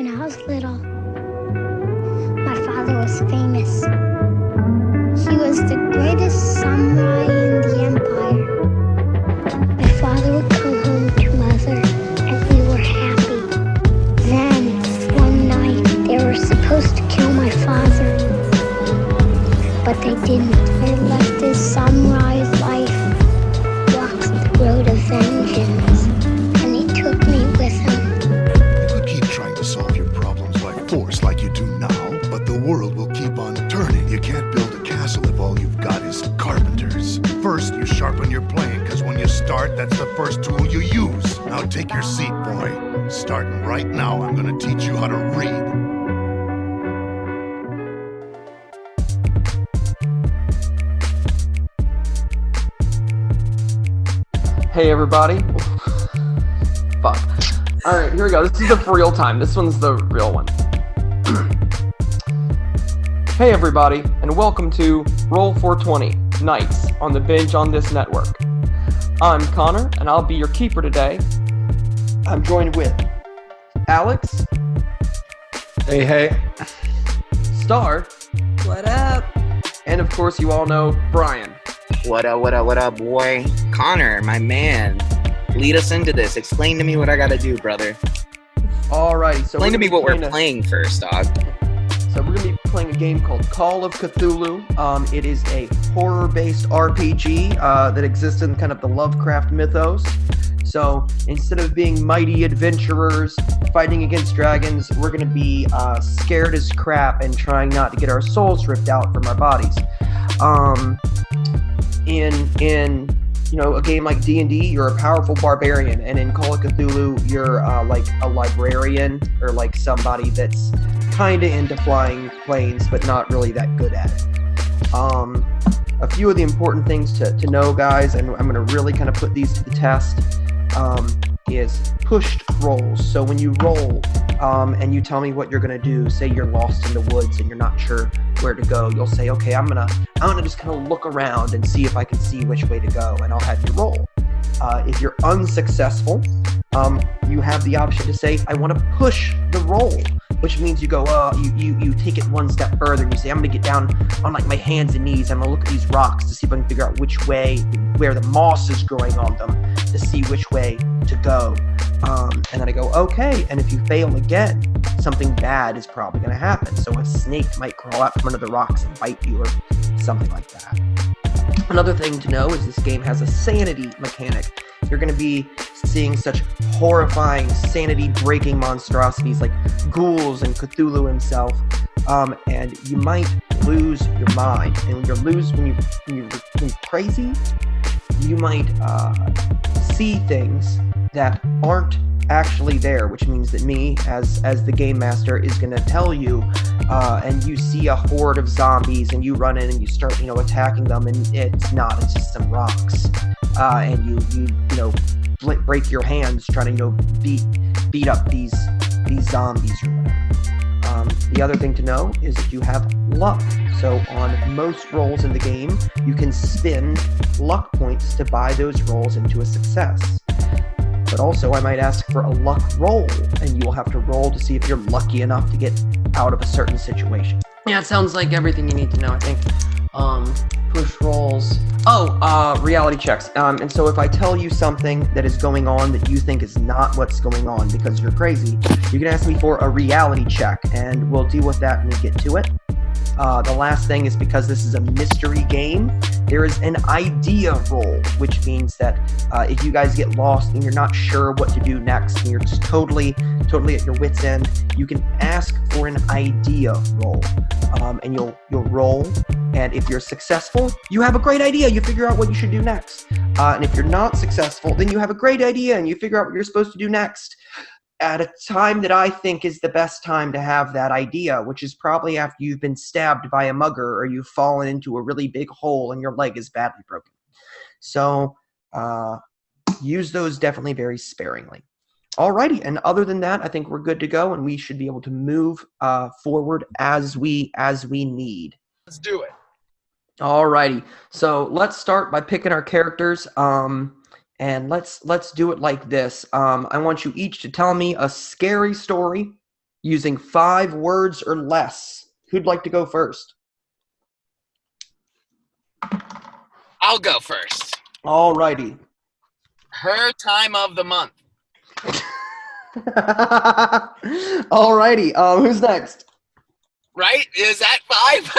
When I was little, my father was famous. He was the greatest samurai in the empire. My father would come home to mother, and we were happy. Then, one night, they were supposed to kill my father, but they didn't. They left his samurai's life, walked the road of vengeance, and he took me with him. You could keep trying to solve your problems by force like you do now, but the world will keep on turning. You can't build a castle if all you've got is carpenters. First, you sharpen your plane, because when you start, that's the first tool you use. Now take your seat, boy. Starting right now, I'm gonna teach you how to read. Hey everybody. Fuck. Alright, here we go. This is the for real time. This one's the real one. Hey everybody, and welcome to Roll 420 Nights on the Binge on this network. I'm Connor, and I'll be your keeper today. I'm joined with Alex. Hey, hey. Star. What up? And of course, you all know Bryan. What up, boy? Connor, my man. Lead us into this. Explain to me what I gotta do, brother. Alrighty, so Explain to me what we're playing first, dog. So we're going to be playing a game called Call of Cthulhu. It is a horror-based RPG that exists in kind of the Lovecraft mythos. So instead of being mighty adventurers fighting against dragons, we're going to be scared as crap and trying not to get our souls ripped out from our bodies. In a game like D&D, you're a powerful barbarian, and in Call of Cthulhu, you're like a librarian or like somebody that's kind of into flying planes, but not really that good at it. A few of the important things to know, guys, and I'm going to really kind of put these to the test, is pushed rolls. So when you roll and you tell me what you're going to do, say you're lost in the woods and you're not sure where to go, you'll say, okay, I'm gonna just kind of look around and see if I can see which way to go, and I'll have you roll. If you're unsuccessful, you have the option to say, I want to push the roll, which means you go, you take it one step further and you say, I'm gonna get down on like my hands and knees. I'm gonna look at these rocks to see if I can figure out which way, where the moss is growing on them, to see which way to go. And then I go, okay. And if you fail again, something bad is probably gonna happen. So a snake might crawl out from under the rocks and bite you or something like that. Another thing to know is this game has a sanity mechanic. You're going to be seeing such horrifying, sanity-breaking monstrosities like ghouls and Cthulhu himself, and you might lose your mind. And when you're crazy, you might see things that aren't actually there, which means that me, as the game master, is going to tell you, and you see a horde of zombies, and you run in and you start, attacking them, and it's just some rocks, and you break your hands trying to, beat up these zombies or whatever. The other thing to know is that you have luck. So on most rolls in the game, you can spend luck points to buy those rolls into a success. But also, I might ask for a luck roll, and you will have to roll to see if you're lucky enough to get out of a certain situation. Yeah, it sounds like everything you need to know, I think. Push rolls. Reality checks. And so if I tell you something that is going on that you think is not what's going on because you're crazy, you can ask me for a reality check, and we'll deal with that when we get to it. The last thing is, because this is a mystery game, there is an idea roll, which means that if you guys get lost and you're not sure what to do next, and you're just totally at your wit's end, you can ask for an idea roll, and you'll roll. And if you're successful, you have a great idea. You figure out what you should do next. And if you're not successful, then you have a great idea and you figure out what you're supposed to do next at a time that I think is the best time to have that idea, which is probably after you've been stabbed by a mugger or you've fallen into a really big hole and your leg is badly broken. So use those definitely very sparingly. Alrighty, and other than that, I think we're good to go, and we should be able to move forward as we need. Let's do it. Alrighty, so let's start by picking our characters, and let's do it like this. I want you each to tell me a scary story using 5 words or less. Who'd like to go first? I'll go first. All righty. Her time of the month. All righty. Who's next? Right? Is that 5?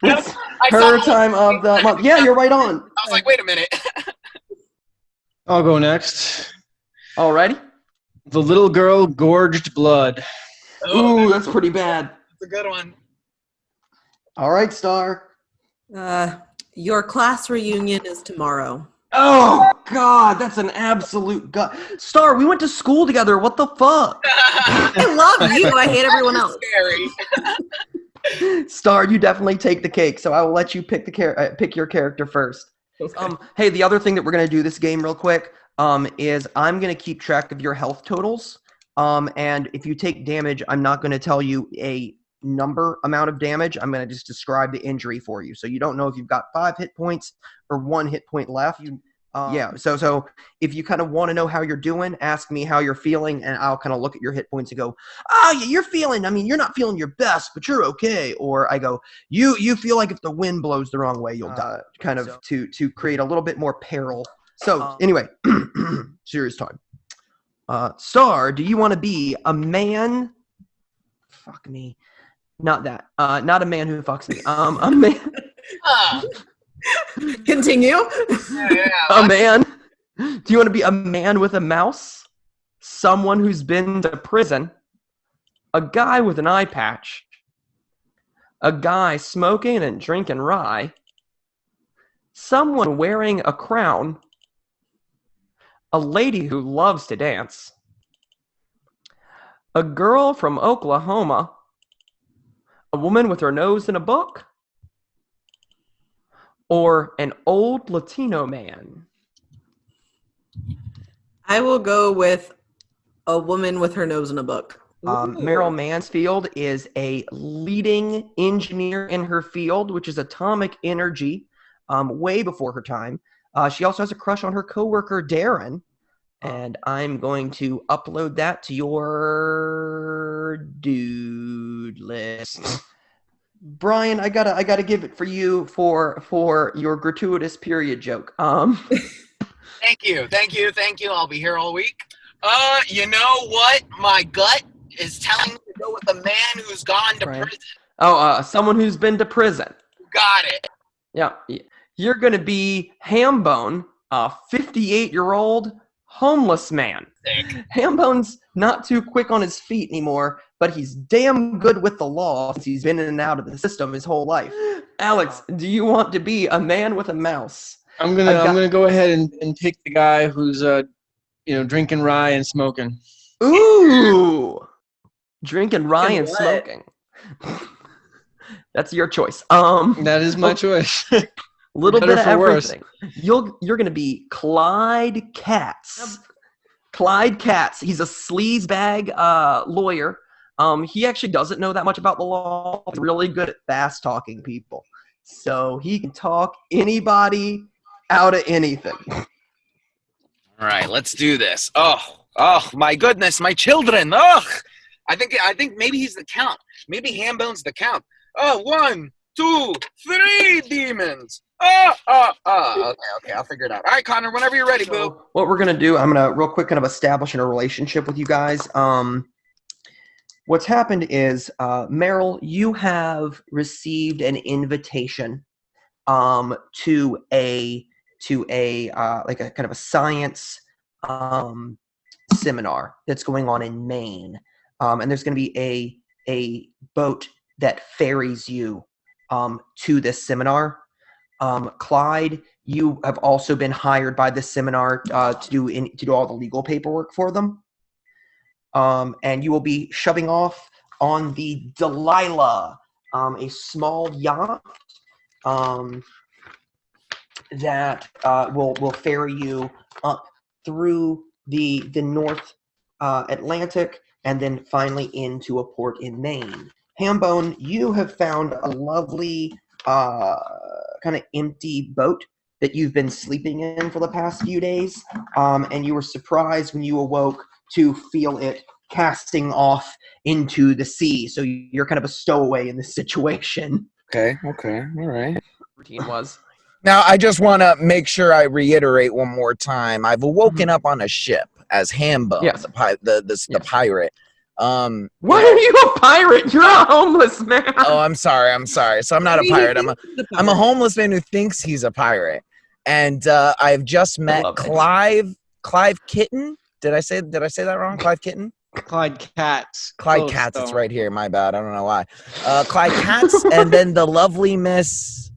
It's her time of the month. Yeah, you're right on. I was like, wait a minute. I'll go next. All righty. The little girl gorged blood. Ooh, that's pretty bad. That's a good one. All right, Star. Your class reunion is tomorrow. Oh, God, that's an absolute god. Star, we went to school together. What the fuck? I love you. I hate everyone else. Scary. Star, you definitely take the cake, so I will let you pick pick your character first. Okay. Hey, the other thing that we're gonna do this game real quick is I'm gonna keep track of your health totals. And if you take damage, I'm not gonna tell you a amount of damage. I'm gonna just describe the injury for you, so you don't know if you've got 5 hit points or 1 hit point left. Yeah. So if you kind of want to know how you're doing, ask me how you're feeling, and I'll kind of look at your hit points and go, "Oh, yeah, you're feeling. I mean, you're not feeling your best, but you're okay." Or I go, "You feel like if the wind blows the wrong way, you'll die." Kind of to create a little bit more peril. So anyway, serious time. Star, do you want to be a man? Fuck me. Not that. Not a man who fucks me. A man. Continue. A man. Do you want to be a man with a mouse? Someone who's been to prison? A guy with an eye patch? A guy smoking and drinking rye? Someone wearing a crown? A lady who loves to dance? A girl from Oklahoma? A woman with her nose in a book? Or an old Latino man? I will go with a woman with her nose in a book. Meryl Mansfield is a leading engineer in her field, which is atomic energy, way before her time. She also has a crush on her coworker, Darren. And I'm going to upload that to your dude list. Bryan, I gotta give it for you for your gratuitous period joke. Thank you. I'll be here all week. You know what? My gut is telling me to go with the man who's gone to prison. Oh, someone who's been to prison. Got it. Yeah, you're gonna be Hambone, a 58-year-old homeless man. Sick. Hambone's not too quick on his feet anymore, but he's damn good with the law since he's been in and out of the system his whole life. Alex, do you want to be a man with a mouse? I'm gonna go ahead and pick the guy who's drinking rye and smoking. Ooh, drinking rye and smoking. That's your choice. That is my choice. Little bit of worse. everything. You're gonna be Clyde Katz. Clyde Katz. He's a sleazebag lawyer. He actually doesn't know that much about the law. He's really good at fast talking people, so he can talk anybody out of anything. All right, let's do this. Oh my goodness, my children. Ugh. I think maybe he's the count. Maybe Hambone's the count. 1, 2, 3 demons. Okay, I'll figure it out. All right, Connor, whenever you're ready, boo. What we're gonna do, I'm gonna real quick kind of establish a relationship with you guys. What's happened is, Meryl, you have received an invitation to a like a kind of a science seminar that's going on in Maine, and there's going to be a boat that ferries you to this seminar. Clyde, you have also been hired by this seminar to do all the legal paperwork for them. And you will be shoving off on the Delilah, a small yacht that will ferry you up through the North Atlantic and then finally into a port in Maine. Hambone, you have found a lovely kind of empty boat that you've been sleeping in for the past few days, and you were surprised when you awoke to feel it casting off into the sea. So you're kind of a stowaway in this situation. Okay, all right. Routine was. Now, I just want to make sure I reiterate one more time. I've woken up on a ship as Hambo, Yes. the pirate. Why are you a pirate? You're a homeless man. Oh, I'm sorry. So I'm not a pirate. I'm a homeless man who thinks he's a pirate. And I've just met Clive Kitten. Did I say that wrong? Clive Kitten? Clyde Katz. Clyde Katz. It's right here. My bad. I don't know why. Clyde Katz, and then the lovely Miss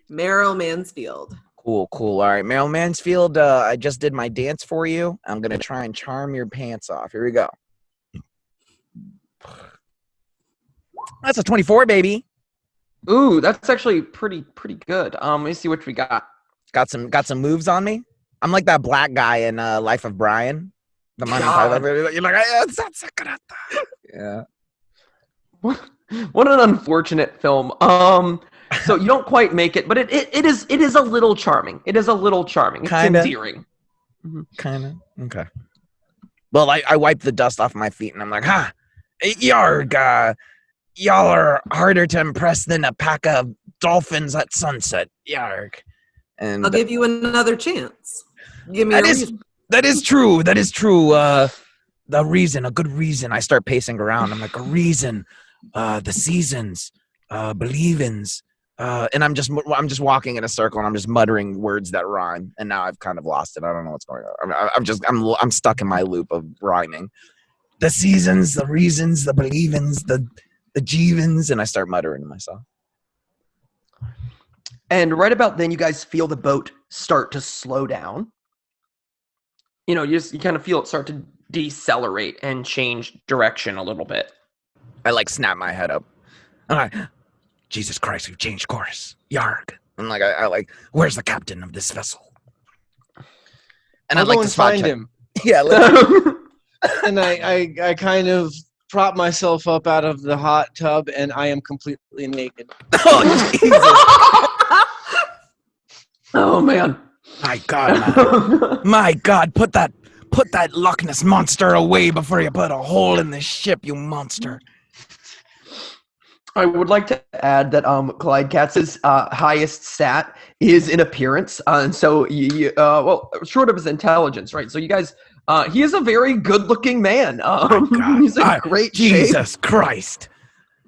Meryl Mansfield. Cool. All right, Meryl Mansfield. I just did my dance for you. I'm gonna try and charm your pants off. Here we go. That's a 24, baby. Ooh, that's actually pretty good. Let me see what we got. Got some moves on me. I'm like that black guy in Life of Bryan. The Monty Python. You're like, yeah. What an unfortunate film. So you don't quite make it, but it is a little charming. It is a little charming. It's Kinda. endearing. Kinda. Okay. Well, I wipe the dust off my feet and I'm like, yarg, y'all are harder to impress than a pack of dolphins at sunset. Yarg. And I'll give you another chance. Give me a reason. That is true. A good reason. I start pacing around. I'm like, a reason. The seasons, believins. And I'm just walking in a circle and I'm just muttering words that rhyme. And now I've kind of lost it. I don't know what's going on. I'm stuck in my loop of rhyming. The seasons, the reasons, the believins, the jeevins, and I start muttering to myself. And right about then, you guys feel the boat start to slow down. You know, you kind of feel it start to decelerate and change direction a little bit. I like snap my head up. I'm like, Jesus Christ, we've changed course. Yarg. I'm like, I like, where's the captain of this vessel? And I'd like to find spot check him. Yeah. And I kind of prop myself up out of the hot tub, and I am completely naked. Oh, Jesus. Oh, man. My God, man. My God, put that Loch Ness monster away before you put a hole in the ship, you monster. I would like to add that Clyde Katz's highest stat is in appearance, and so well, short of his intelligence, right? So you guys, he is a very good-looking man. He's in great shape. Jesus Christ!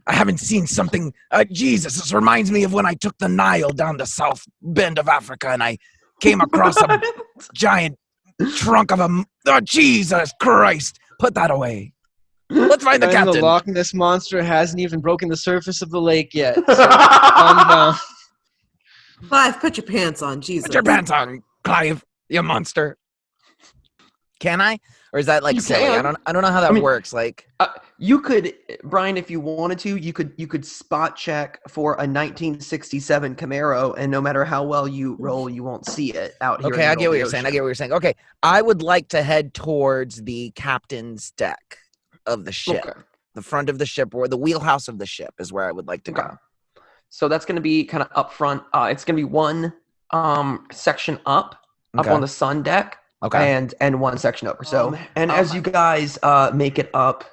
I haven't seen something. Jesus, this reminds me of when I took the Nile down the south bend of Africa, and I came across a giant trunk of a. Oh, Jesus Christ! Put that away. Let's find the captain. The Loch Ness monster hasn't even broken the surface of the lake yet. So calm down. Clive, put your pants on, Jesus. Put your pants on, Clive, you monster. Can I? Or is that like You silly? can. I don't know how that works. Like You could, Brian, if you wanted to, you could spot check for a 1967 Camaro, and no matter how well you roll, you won't see it out here. Okay, I get what you're saying. Okay, I would like to head towards the captain's deck of the ship. Okay. The front of the ship, or the wheelhouse of the ship, is where I would like to go. So that's going to be kind of up front. It's going to be one section up Okay. on the sun deck. Okay. And one section over. So, as you guys make it up,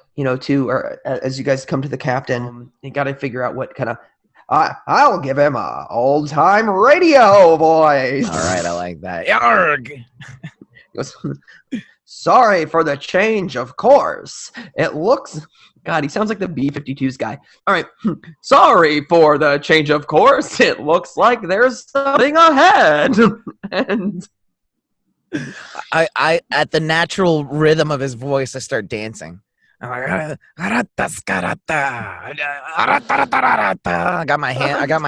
as you guys come to the captain, you got to figure out what kind of. I'll give him a old time radio voice. All right, I like that. Yarg. He goes, sorry for the change of course. It looks. God, he sounds like the B-52s guy. All right. Sorry for the change of course. It looks like there's something ahead. And. I at the natural rhythm of his voice, I start dancing. I'm like, I got my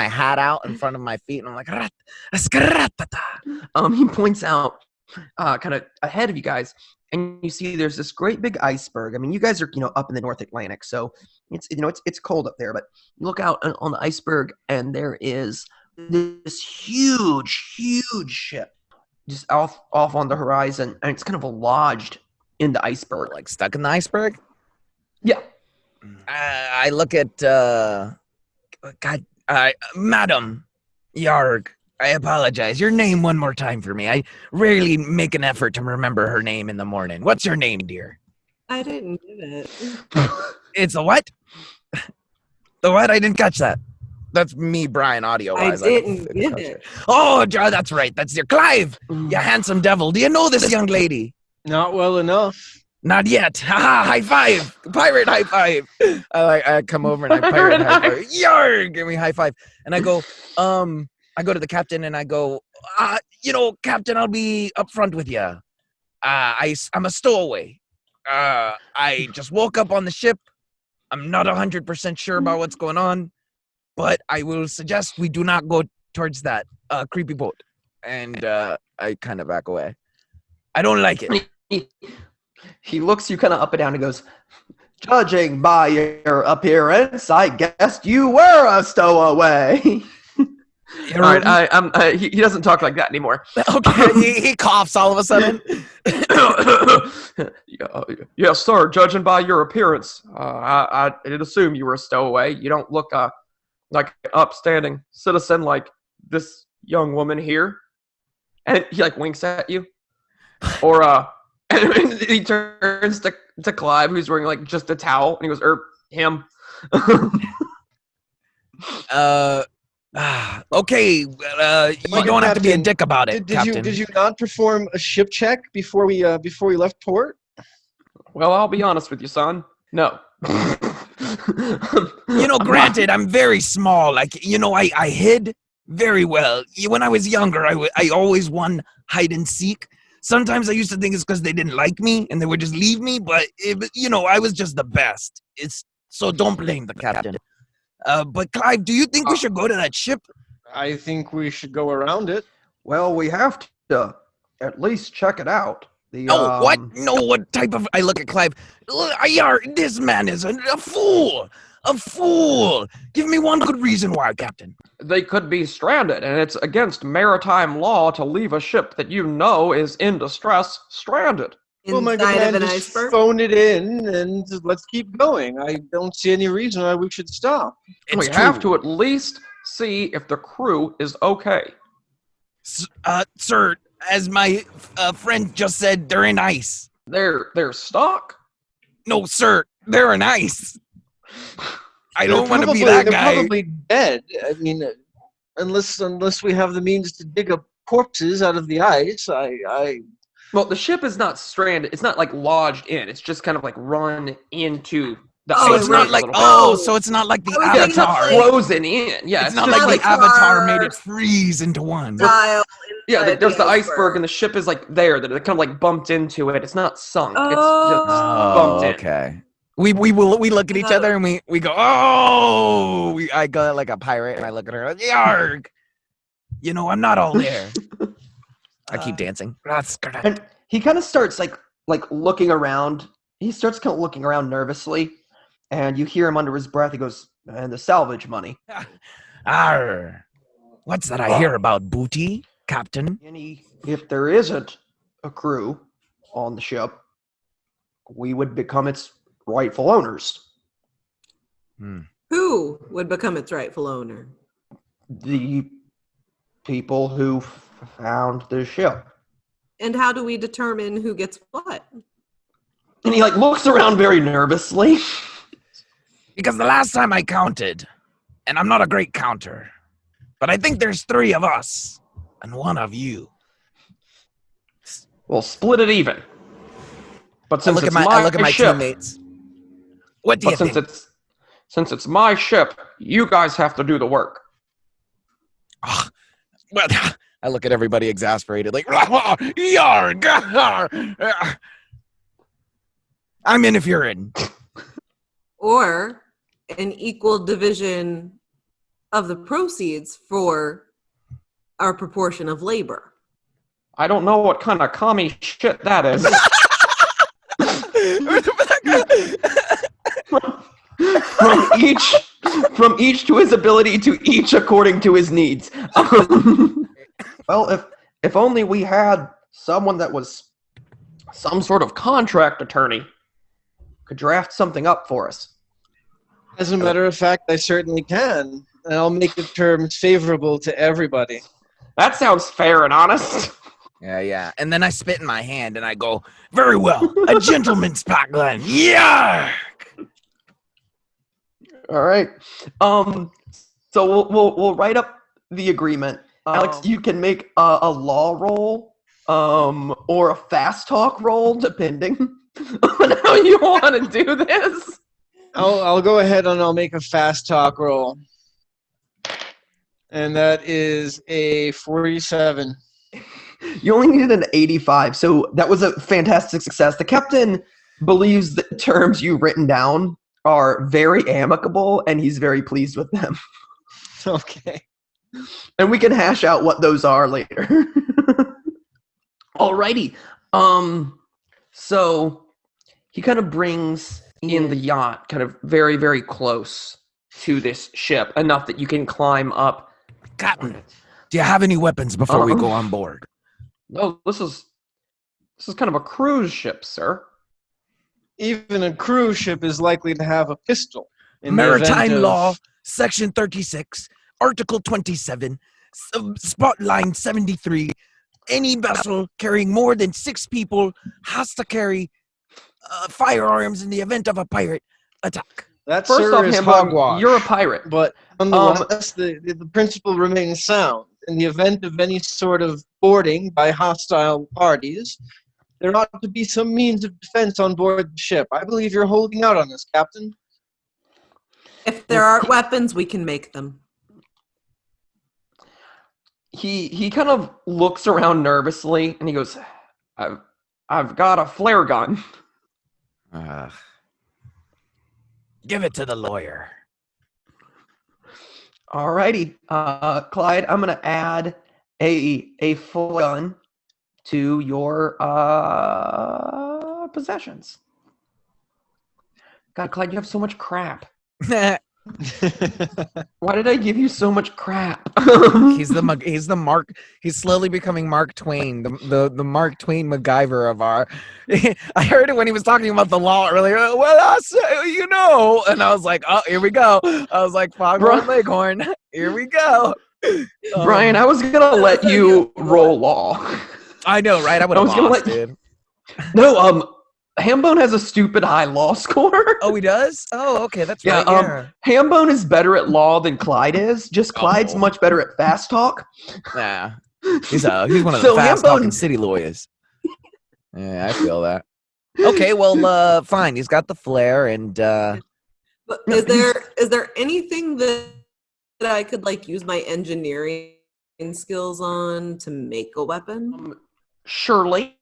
hat out in front of my feet, and I'm like, he points out kind of ahead of you guys, and you see there's this great big iceberg. I mean, you guys are up in the North Atlantic, so it's cold up there. But you look out on the iceberg, and there is this huge ship just off on the horizon, and it's kind of lodged in the iceberg. like stuck in the iceberg. Yeah. I look at Madam Yarg. I apologize. Your name one more time for me. I rarely make an effort to remember her name in the morning. What's your name, dear? I didn't get it. It's a what? The what? I didn't catch that. That's me, Bryan, audio-wise. I didn't get it. Oh, that's right. That's your Clive. You handsome devil. Do you know this young lady? Not well enough. Not yet. Haha, high five. Pirate high five. I come over and I pirate high five. Yarr, give me high five. And I go to the captain and I go, Captain, I'll be upfront with you. I'm a stowaway. I just woke up on the ship. I'm not 100% sure about what's going on, but I will suggest we do not go towards that creepy boat. And I kind of back away. I don't like it. He looks you kind of up and down and goes, judging by your appearance, I guessed you were a stowaway. All right, he doesn't talk like that anymore. Okay, he coughs all of a sudden. Yes, sir. Judging by your appearance, I did assume you were a stowaway. You don't look like an upstanding citizen like this young woman here. And he like winks at you, or and he turns to Clive, who's wearing like just a towel, and he goes, him. Okay, you don't have to be a dick about it, Captain. Did you not perform a ship check before we left port? Well, I'll be honest with you, son. No. Granted, I'm very small. Like, I hid very well. When I was younger, I always won hide and seek. Sometimes I used to think it's because they didn't like me and they would just leave me, but I was just the best. So don't blame the captain. But Clive, do you think we should go to that ship? I think we should go around it. Well, we have to at least check it out. What? No, what type of... I look at Clive. This man is a fool. A fool. Give me one good reason why, Captain. They could be stranded, and it's against maritime law to leave a ship that you know is in distress stranded. Well, my good man, just phone it in and let's keep going. I don't see any reason why we should stop. We have to at least see if the crew is okay. Sir, as my friend just said, they're in ice. They're stuck? No, sir, they're in ice. I don't want to be that guy. They're probably dead. I mean, unless we have the means to dig up corpses out of the ice, Well, the ship is not stranded. It's not like lodged in. It's just kind of like run into the so ice. it's not like so it's not like the Avatar. Frozen in. Yeah, it's not like the Avatar made it freeze into one. Yeah, there's the iceberg and the ship is like there. That kind of like bumped into it. It's not sunk. It's just bumped in. Okay. We look at each other and we go, oh! I go like a pirate and I look at her like, yarg! I'm not all there. I keep dancing. And he kind of starts like looking around. He starts kind of looking around nervously, and you hear him under his breath. He goes, "And the salvage money." Arr! What's that I hear about booty, Captain? If there isn't a crew on the ship, we would become its rightful owners. Who would become its rightful owner? The people who found the ship. And how do we determine who gets what? And he looks around very nervously. Because the last time I counted, and I'm not a great counter, but I think there's 3 of us and 1 of you. We'll split it even. But since I look at my teammates. What do you think? Since it's my ship, you guys have to do the work. Well, I look at everybody exasperated, like, yarg! I'm in if you're in. Or an equal division of the proceeds for our proportion of labor. I don't know what kind of commie shit that is. From each to his ability, to each according to his needs. Well, if only we had someone that was some sort of contract attorney could draft something up for us. As a matter of fact, I certainly can. And I'll make the terms favorable to everybody. That sounds fair and honest. Yeah. And then I spit in my hand and I go, very well, a gentleman's pack then. Yeah. All right. So we'll write up the agreement. Alex, you can make a law roll, or a fast talk roll, depending on how you want to do this. I'll go ahead and I'll make a fast talk roll. And that is a 47. You only needed an 85, so that was a fantastic success. The captain believes the terms you've written down are very amicable, and he's very pleased with them. Okay. And we can hash out what those are later. Alrighty. So he kind of brings in the yacht kind of very, very close to this ship, enough that you can climb up. Captain, do you have any weapons before we go on board? No, this is kind of a cruise ship, sir. Even a cruise ship is likely to have a pistol. In the Maritime event of- law, Section 36, Article 27, Spot Line 73. Any vessel carrying more than 6 people has to carry firearms in the event of a pirate attack. That, First sir, off, is Hamburg, hogwash. you're a pirate. But nonetheless, the principle remains sound. In the event of any sort of boarding by hostile parties, there ought to be some means of defense on board the ship. I believe you're holding out on this, Captain. If there aren't weapons, we can make them. He kind of looks around nervously and he goes, I've got a flare gun. Give it to the lawyer. Alrighty, Clyde, I'm gonna add a flare gun to your possessions. God, Clyde, you have so much crap. Why did I give you so much crap? He's the Mark. He's slowly becoming Mark Twain, the Mark Twain MacGyver of our. I heard it when he was talking about the law earlier. Well, I say, and I was like, oh, here we go. I was like, Foghorn Leghorn, here we go. Bryan, I was gonna let you roll law. I know, right? I would have lost, dude. No, Hambone has a stupid high law score. Oh, he does? Oh, okay, that's Yeah, right. Yeah. Hambone is better at law than Clyde is. Just Clyde's much better at fast talk. Nah, he's one of the fast talking city lawyers. Yeah, I feel that. Okay, well, fine. He's got the flare, and But is there anything that I could use my engineering skills on to make a weapon? Surely.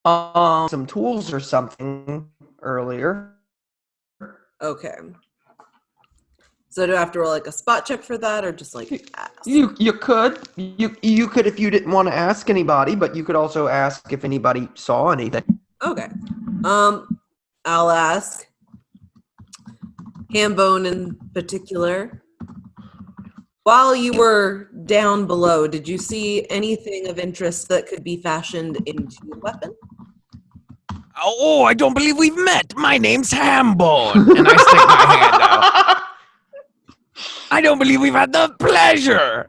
Some tools or something earlier. Okay. So do I have to roll a spot check for that, or just ask? You could if you didn't want to ask anybody, but you could also ask if anybody saw anything. Okay. I'll ask Hambone in particular. While you were down below, did you see anything of interest that could be fashioned into a weapon? Oh, I don't believe we've met. My name's Hambone. And I stick my hand out. I don't believe we've had the pleasure.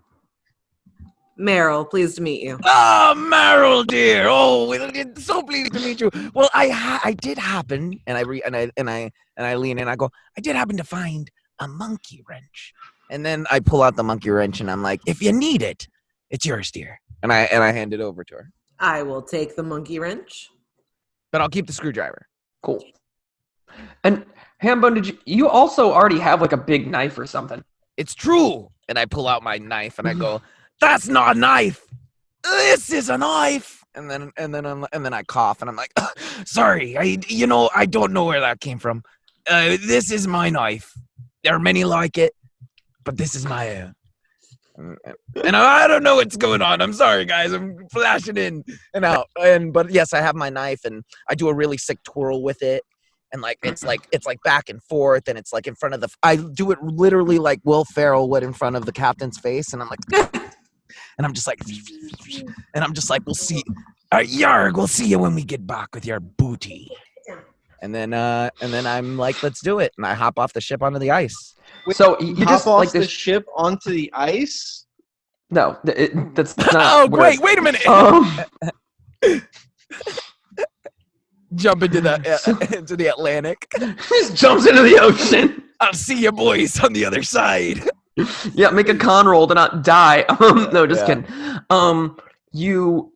Meryl, pleased to meet you. Oh, Meryl, dear. Oh, so pleased to meet you. Well, I did happen, and I lean in. I go, I did happen to find a monkey wrench. And then I pull out the monkey wrench, and I'm like, if you need it, it's yours, dear. And I hand it over to her. I will take the monkey wrench. But I'll keep the screwdriver. Cool. And Hambone, you also already have a big knife or something? It's true. And I pull out my knife, and I go, that's not a knife. This is a knife. And then I cough, and I'm like, sorry, I don't know where that came from. This is my knife. There are many like it. But this is my and I don't know what's going on. I'm sorry, guys. I'm flashing in and out. But yes, I have my knife, and I do a really sick twirl with it, and it's back and forth, and it's in front of the. I do it literally like Will Ferrell would in front of the captain's face, and I'm like, and I'm just like, we'll see, Yarg, we'll see you when we get back with your booty. And then I'm like, let's do it, and I hop off the ship onto the ice. Wait, so you hop just off the ship onto the ice? No, that's not. Oh, where wait a minute. Jump into the Atlantic. Just jumps into the ocean. I'll see you boys on the other side. Yeah, make a con roll to not die. No, just kidding. You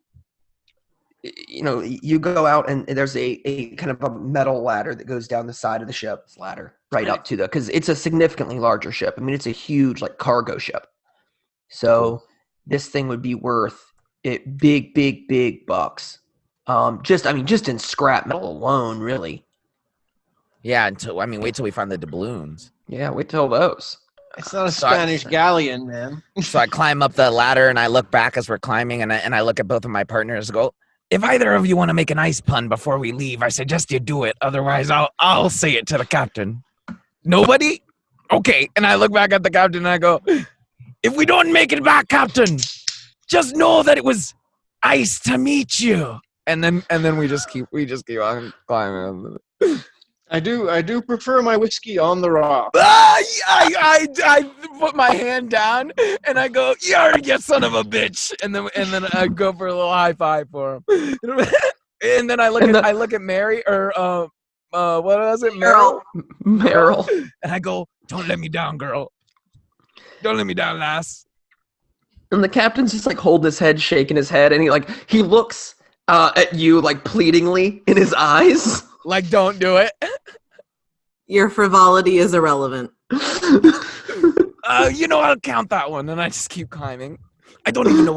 go out and there's a kind of a metal ladder that goes down the side of the ship. This ladder right up to because it's a significantly larger ship. I mean, it's a huge like cargo ship. So this thing would be worth it big bucks. Just in scrap metal alone, really. Yeah, wait till we find the doubloons. Yeah, wait till those. It's not a Spanish galleon, man. So I climb up the ladder and I look back as we're climbing and I look at both of my partners and go, if either of you want to make an ice pun before we leave, I suggest you do it. Otherwise, I'll say it to the captain. Nobody? Okay. And I look back at the captain and I go, if we don't make it back, Captain, just know that it was nice to meet you. And then we just keep on climbing. I do prefer my whiskey on the rock. I put my hand down and I go, "Yarg, you son of a bitch!" And then I go for a little high five for him. And then I look at Mary or what was it, Meryl? Meryl. And I go, "Don't let me down, girl. Don't let me down, lass." And the captain's just like holding his head, shaking his head, and he looks at you like pleadingly in his eyes. Like, don't do it. Your frivolity is irrelevant. I'll count that one, and I just keep climbing. I don't even know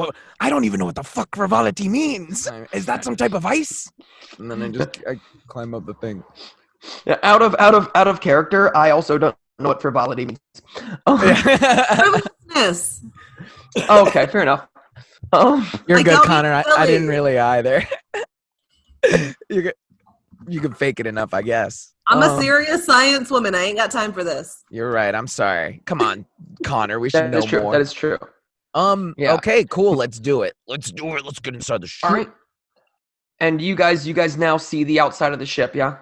what the fuck frivolity means. Is that some type of ice? And then I climb up the thing. Yeah, out of character. I also don't know what frivolity means. Frivolousness. Okay, fair enough. You're Like, good, don't be Connor. I silly. didn't really either. You can fake it enough, I guess. I'm a serious science woman. I ain't got time for this. You're right. I'm sorry. Come on, Connor. We should That know is true. more. That is true. Yeah. Okay, cool. Let's do it. Let's get inside the ship. All right. And you guys now see the outside of the ship, yeah?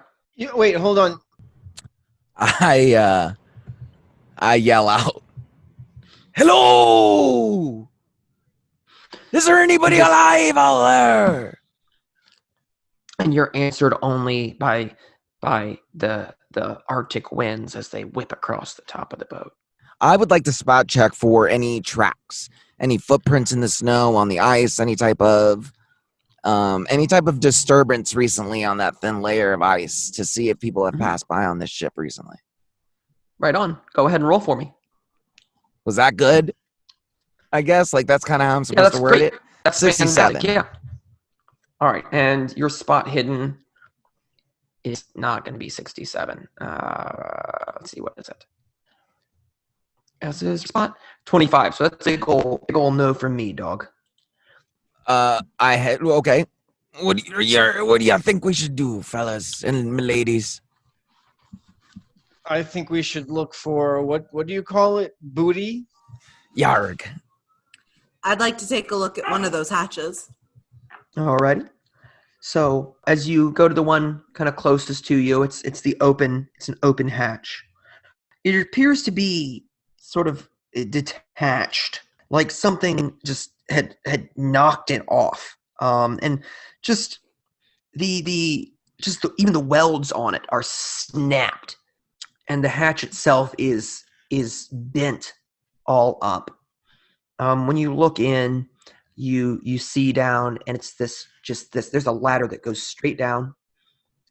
Wait, hold on. I yell out, "Hello! Is there anybody alive out there?" And you're answered only by the Arctic winds as they whip across the top of the boat. I would like to spot check for any tracks, any footprints in the snow, on the ice, any type of disturbance recently on that thin layer of ice to see if people have passed by on this ship recently. Right on. Go ahead and roll for me. Was that good? I guess that's kind of how I'm supposed to word great. it. That's 67. fantastic, yeah. All right, and your spot hidden is not going to be 67. Let's see, what is it? As is spot 25. So that's a goal no from me, dog. Okay. What do you think we should do, fellas and ladies? I think we should look for what do you call it? Booty? Yarg. I'd like to take a look at one of those hatches. Alrighty. So as you go to the one kind of closest to you, it's an open hatch. It appears to be sort of detached, like something just had knocked it off. And just even the welds on it are snapped, and the hatch itself is bent all up. When you look in, you see down, and it's this. There's a ladder that goes straight down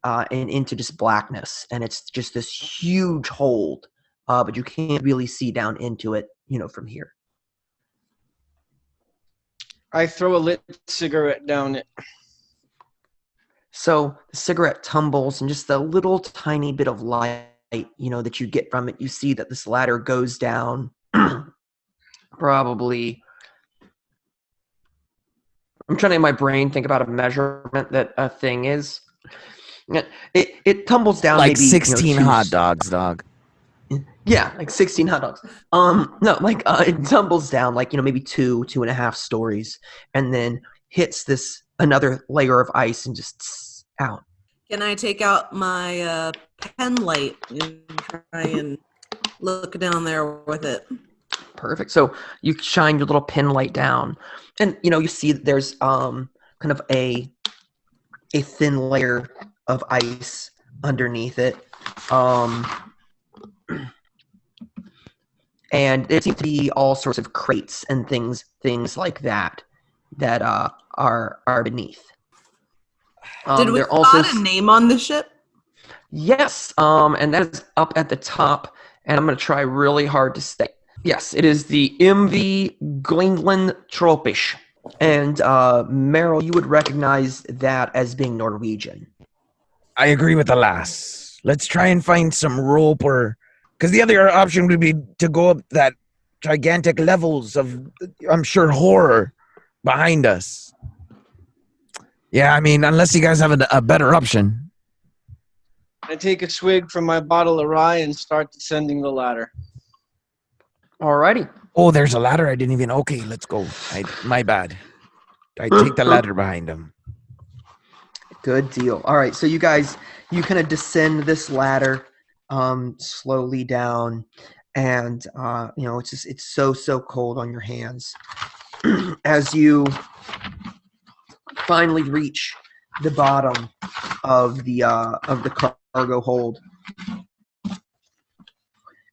and into just blackness, and it's just this huge hold, but you can't really see down into it, from here. I throw a lit cigarette down it. So the cigarette tumbles, and just a little tiny bit of light, that you get from it. You see that this ladder goes down probably. I'm trying to in my brain think about a measurement that a thing is. It tumbles down Like maybe 16 hot dogs, dog. Yeah, like 16 hot dogs. No, it tumbles down maybe 2.5 stories, and then hits this another layer of ice and just out. Can I take out my pen light and try and look down there with it? Perfect. So you shine your little pin light down, and you see that there's kind of a thin layer of ice underneath it, and there seems to be all sorts of crates and things like that are beneath. Did we there also spot a name on the ship? Yes, and that is up at the top, and I'm going to try really hard to say. Yes, it is the MV Glingland Tropisch. And Meryl, you would recognize that as being Norwegian. I agree with the lass. Let's try and find some rope, or because the other option would be to go up that gigantic levels of, I'm sure, horror behind us. Yeah, I mean, unless you guys have a better option. I take a swig from my bottle of rye and start descending the ladder. Alrighty. Oh, there's a ladder. I didn't even. Okay, let's go. My bad. I take the ladder behind him. Good deal. All right, so you guys, you kind of descend this ladder slowly down, and it's so cold on your hands as you finally reach the bottom of the cargo hold.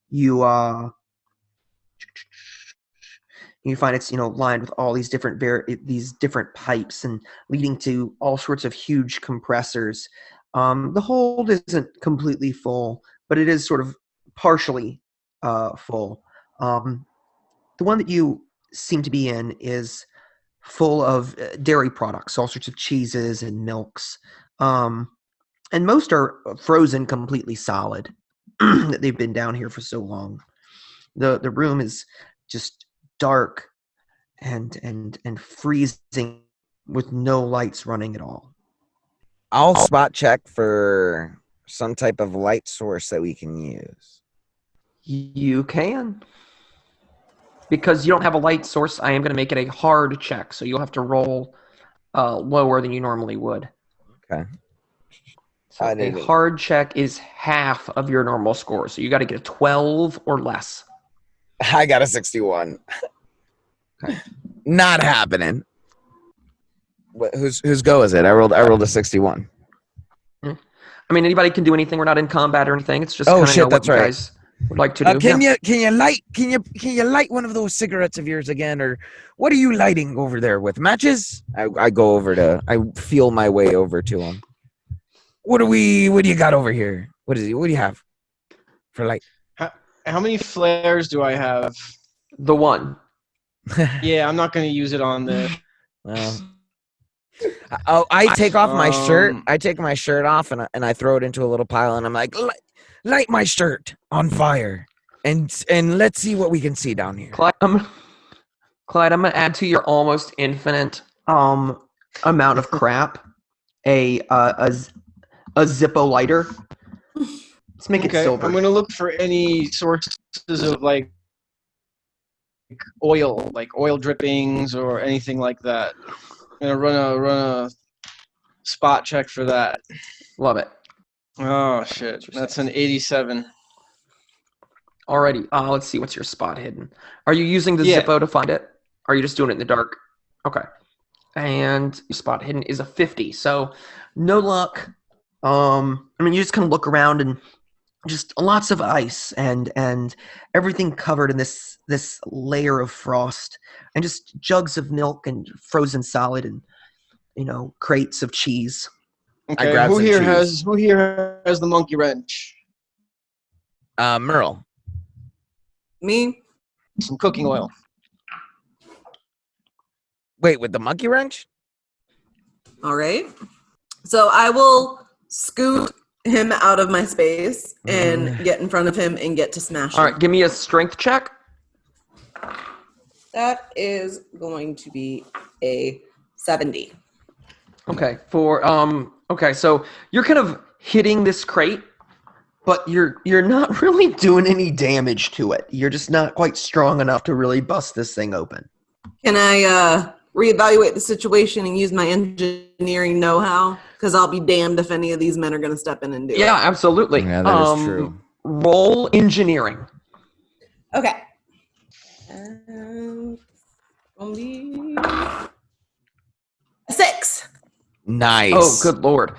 You find it's lined with all these different pipes and leading to all sorts of huge compressors. The hold isn't completely full, but it is sort of partially full. The one that you seem to be in is full of dairy products, all sorts of cheeses and milks, and most are frozen completely solid. That they've been down here for so long. The room is just dark and freezing with no lights running at all. I'll spot check for some type of light source that we can use. You can. Because you don't have a light source, I am going to make it a hard check, so you'll have to roll lower than you normally would. Okay. So a hard check is half of your normal score, so you got to get a 12 or less. I got a 61. Okay. Not happening. Whose go is it? I rolled a 61. I mean, anybody can do anything. We're not in combat or anything. It's just that's what you right. guys would like to do. Can you light one of those cigarettes of yours again, or what are you lighting over there with? Matches? I go over to. I feel my way over to him. What do you got over here? What do you have for light? How many flares do I have? The one. Yeah, I'm not going to use it on this. I take off my shirt. I take my shirt off and I throw it into a little pile, and I'm like, light my shirt on fire, and let's see what we can see down here. Clyde, I'm going to add to your almost infinite amount of crap a Zippo lighter. Let's make it silver. I'm going to look for any sources of like oil drippings or anything like that. I'm going to run a spot check for that. Love it. Oh, shit. That's an 87. Alrighty. Let's see. What's your spot hidden? Are you using the Zippo to find it? Or are you just doing it in the dark? Okay. And your spot hidden is a 50. So no luck. I mean, you just kind of look around and just lots of ice and everything covered in this layer of frost, and just jugs of milk and frozen solid and crates of cheese. Okay, who here has the monkey wrench? Merle. Me? Some cooking oil. Wait, with the monkey wrench? All right. So I will scoot him out of my space and get in front of him and get to smash him. All right, give me a strength check. That is going to be a 70. Okay, so you're kind of hitting this crate, but you're not really doing any damage to it. You're just not quite strong enough to really bust this thing open. Can I reevaluate the situation and use my engineering know-how? Because I'll be damned if any of these men are going to step in and do it. Yeah, absolutely. Yeah, that is true. Roll engineering. Okay. And on the 6. Nice. Oh, good lord.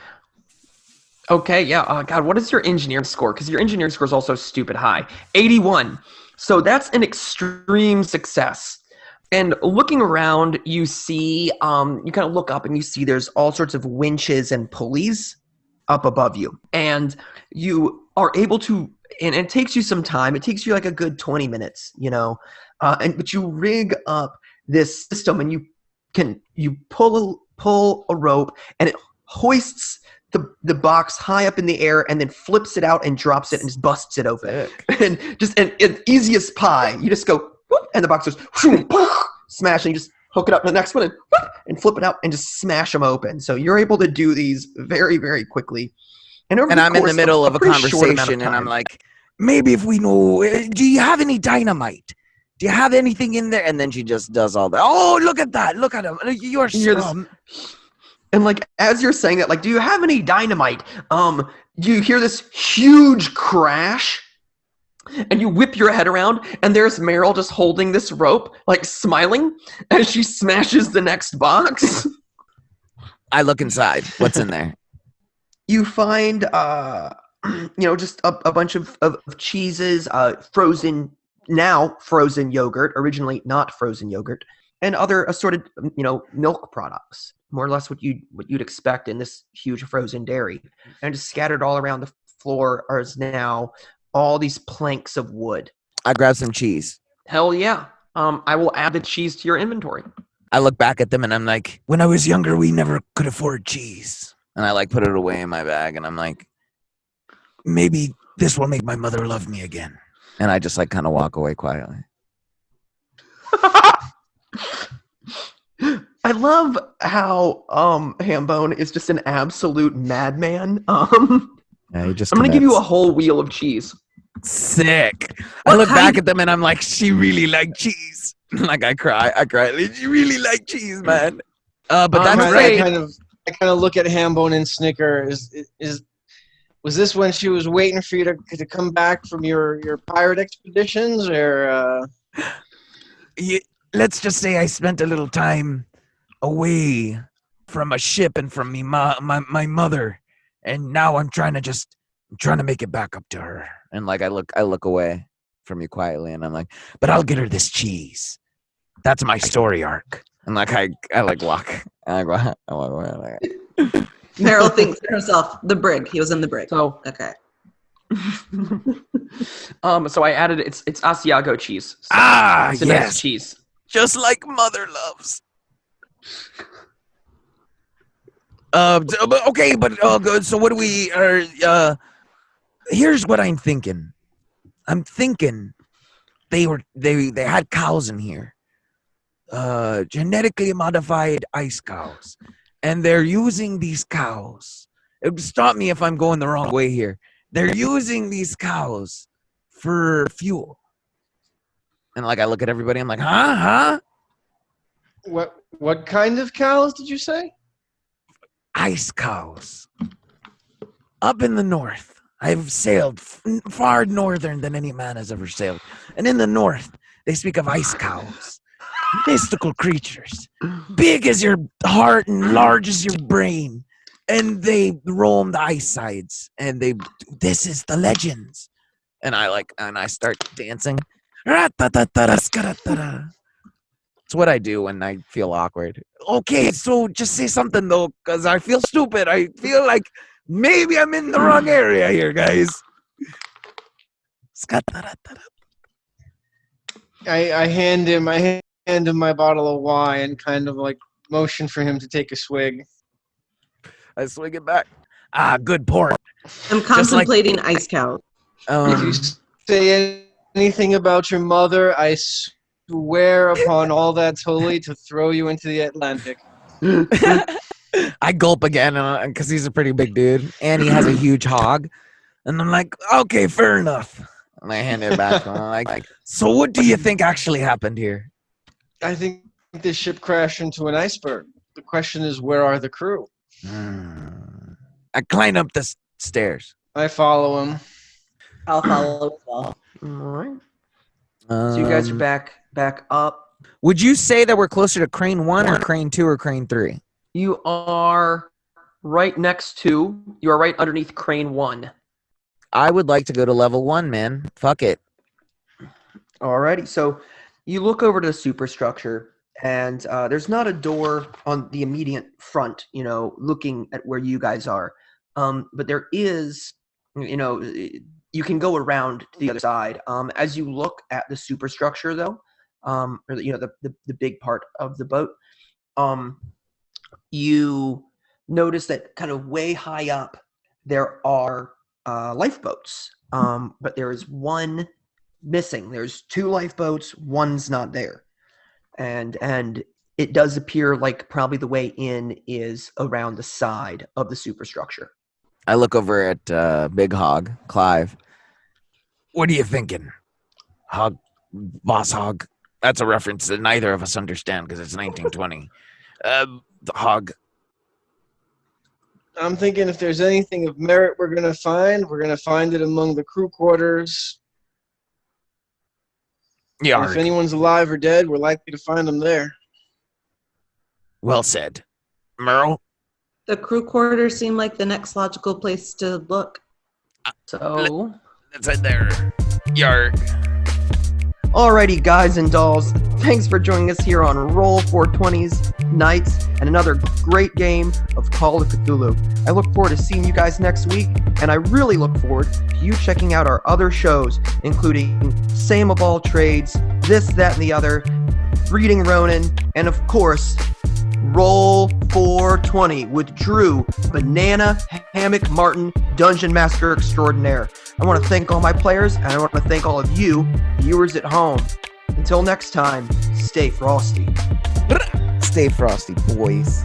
Okay, yeah. God, what is your engineering score? Because your engineering score is also stupid high. 81. So that's an extreme success. And looking around, you see, you kind of look up and you see there's all sorts of winches and pulleys up above you. And you are able to, and it takes you some time. It takes you like a good 20 minutes, but you rig up this system and you pull a rope and it hoists the box high up in the air and then flips it out and drops it and just busts it open. And just an easy as pie. You just go, whoop, and the box goes, whoop, smash, and you just hook it up to the next one and, whoop, and flip it out and just smash them open. So you're able to do these very, very quickly. And I'm in the middle of a conversation and I'm like, maybe if we know, do you have any dynamite? Do you have anything in there? And then she just does all that. Oh, look at that. Look at him. You're and like, as you're saying that, like, do you have any dynamite? You hear this huge crash and you whip your head around and there's Meryl just holding this rope, like smiling as she smashes the next box. I look inside. What's in there? You find, just a bunch of cheeses, frozen yogurt, originally not frozen yogurt, and other assorted, milk products. More or less what you'd expect in this huge frozen dairy. And just scattered all around the floor is now all these planks of wood. I grab some cheese. Hell yeah. I will add the cheese to your inventory. I look back at them and I'm like, when I was younger, we never could afford cheese. And I like put it away in my bag and I'm like, maybe this will make my mother love me again. And I just like kind of walk away quietly. I love how Hambone is just an absolute madman. Yeah, I'm gonna give you a whole wheel of cheese. Sick. I look back at them and I'm like, she really liked cheese. Like I cry. She really liked cheese, man. But that's great. I kind of look at Hambone and snicker. Was this when she was waiting for you to come back from your pirate expeditions, or? Let's just say I spent a little time away from a ship and from my mother, and now I'm trying to make it back up to her. And like I look away from you quietly, and I'm like, but I'll get her this cheese. That's my story arc. And like I walk away. Like, Meryl thinks to herself, the brig. He was in the brig. So okay. So I added it's Asiago cheese. So it's a yes, nice cheese. Just like mother loves. Okay, but good. So what do we here's what I'm thinking. I'm thinking they had cows in here. Genetically modified ice cows. And they're using these cows. Stop me if I'm going the wrong way here. They're using these cows for fuel. And like I look at everybody, I'm like, huh? What kind of cows did you say? Ice cows. Up in the north. I've sailed far northern than any man has ever sailed. And in the north, they speak of ice cows. Mystical creatures. Big as your heart and large as your brain. And they roam the ice sides. And this is the legends. And I start dancing. It's what I do when I feel awkward. Okay, so just say something though, because I feel stupid. I feel like maybe I'm in the wrong area here, guys. I hand him my bottle of wine and kind of like motion for him to take a swig. I swing it back. Good port. I'm contemplating ice cow. If you say anything about your mother, I swear upon all that's holy to throw you into the Atlantic. I gulp again because he's a pretty big dude and he has a huge hog. And I'm like, okay, fair enough. And I hand it back to him. I'm like, so what do you think actually happened here? I think this ship crashed into an iceberg. The question is, where are the crew? I climb up the stairs. I follow him. I'll follow as well. All right. So you guys are back back up. Would you say that we're closer to crane 1 or crane 2 or crane 3? You are right next to, you are right underneath crane 1. I would like to go to level 1, man. Fuck it. Alrighty, so you look over to the superstructure, and there's not a door on the immediate front, looking at where you guys are. But there is, you can go around to the other side. As you look at the superstructure, though, or the big part of the boat, you notice that kind of way high up there are lifeboats, but there is one missing. There's 2 lifeboats, one's not there, and it does appear like probably the way in is around the side of the superstructure. I look over at Big Hog, Clive. What are you thinking, Hog, Boss Hog? That's a reference that neither of us understand because it's 1920. The Hog. I'm thinking if there's anything of merit we're going to find it among the crew quarters. Yeah. And if anyone's alive or dead, we're likely to find them there. Well said. Merle? The crew quarters seem like the next logical place to look. So, Let's head there. Yarg. alrighty, guys and dolls, thanks for joining us here on Roll for 20's Nights and another great game of Call of Cthulhu. I look forward to seeing you guys next week, and I really look forward to you checking out our other shows, including Same of All Trades, This, That, and the Other, Reading Ronin, and of course, Roll for 20 with Drew, Banana Hammock Martin, Dungeon Master Extraordinaire. I want to thank all my players, and I want to thank all of you, viewers at home. Until next time, stay frosty. Stay frosty, boys.